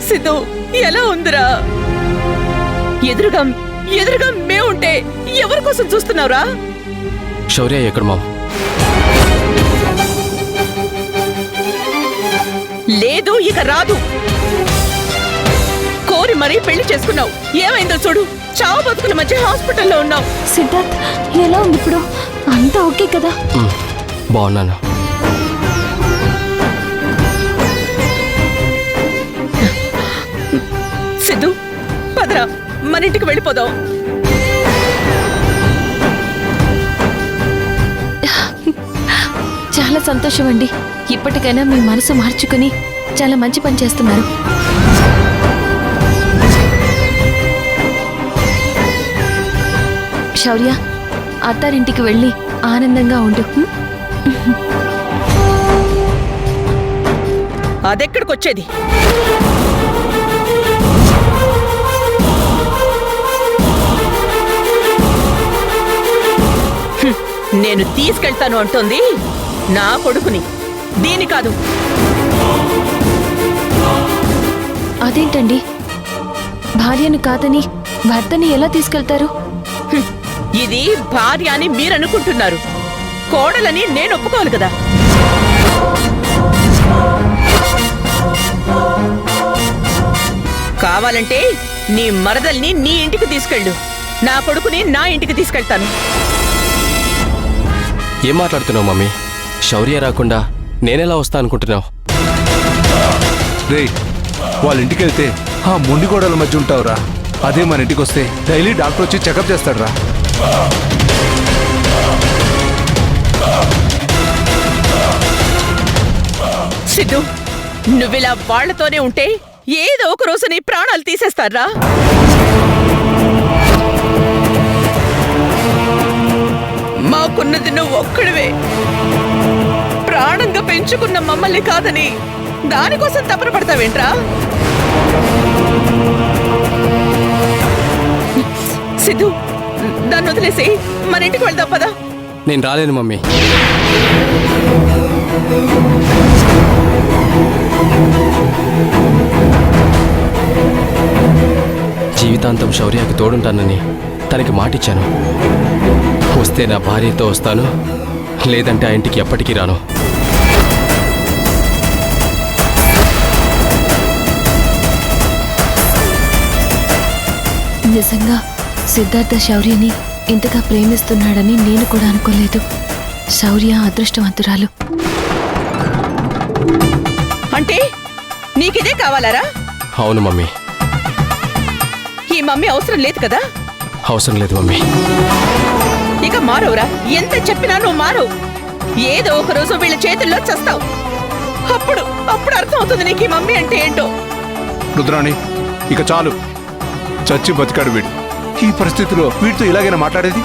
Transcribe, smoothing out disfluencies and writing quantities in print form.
సిద్ధు ఎలా ఉందిరా? ఎదురుగా మేముంటే ఎవరి కోసం చూస్తున్నావురా? శౌర్య ఎక్కడ మామ? లేదు, ఇక రాదు. కోరి మరీ పెళ్లి చేసుకున్నావు. ఏమైందో చూడు. చావు బతుకుల మధ్య హాస్పిటల్లో ఉన్నావు. సిద్ధార్థ్ ఎలా ఉంది ఇప్పుడు? అంతా ఓకే కదా? బాగున్నాను. సిద్ధు పదరా, మన ఇంటికి వెళ్ళిపోదాం. చాలా సంతోషం అండి. ఇప్పటికైనా మీ మనసు మార్చుకుని చాలా మంచి పని చేస్తున్నారు. శౌర్య, అత్తారింటికి వెళ్ళి ఆనందంగా ఉండు. అదెక్కడికొచ్చేది? నేను తీసుకెళ్తాను అంటోంది నా కొడుకుని, దీని కాదు. అదేంటండి, భార్యను కాదని భర్తని ఎలా తీసుకెళ్తారు? ఇది భార్య అని మీరనుకుంటున్నారు. కోడలని నేను ఒప్పుకోవాలి కదా. కావాలంటే నీ మరదల్ని నీ ఇంటికి తీసుకెళ్ళు, నా కొడుకుని నా ఇంటికి తీసుకెళ్తాను. ఏం మాట్లాడుతున్నావు మమ్మీ? శౌర్య రాకుండా నేనెలా వస్తా అనుకుంటున్నావు? రే, వాళ్ళ ఇంటికి వెళ్తే ఆ మొండి గోడల మధ్య ఉంటావురా. అదే మన ఇంటికి వస్తే డైలీ డాక్టర్ వచ్చి చెకప్ చేస్తాడురా. సిద్ధు, నువ్విలా వాళ్లతోనే ఉంటే ఏదో ఒక రోజు నీ ప్రాణాలు తీసేస్తారా? మాకున్నది నువ్వు ఒక్కడివే. ప్రాణంగా పెంచుకున్న మమ్మల్ని కాదని దానికోసం తపన పడతావేంట్రా? సిద్ధు, దాన్ని వదిలేసి మన ఇంటికి వెళ్దాం పదా. నేను రాలేను మమ్మీ. జీవితాంతం శౌర్యకి తోడుంటానని తనకి మాటిచ్చాను. వస్తే నా భార్యతో వస్తాను, లేదంటే ఆ ఇంటికి ఎప్పటికీ రాను. నిజంగా సిద్ధార్థ శౌర్యని ఇంతగా ప్రేమిస్తున్నాడని నేను కూడా అనుకోలేదు. శౌర్య అదృష్టవంతురాలు. అంటే నీకిదే కావాలరా? అవును మమ్మీ. ఈ మమ్మీ అవసరం లేదు కదా? అవసరం లేదు మమ్మీ. ఇక మారవురా. ఎంత చెప్పినా నువ్వు మారవు. ఏదో ఒక రోజు వీళ్ళ చేతుల్లో చస్తావు. అప్పుడు అర్థం అవుతుంది నీకు ఈ మమ్మీ అంటే ఏంటో. రుద్రాణి, ఇక చాలు. చచ్చి బతికాడు వీడు. ఈ పరిస్థితిలో వీడితో ఇలాగైనా మాట్లాడేది?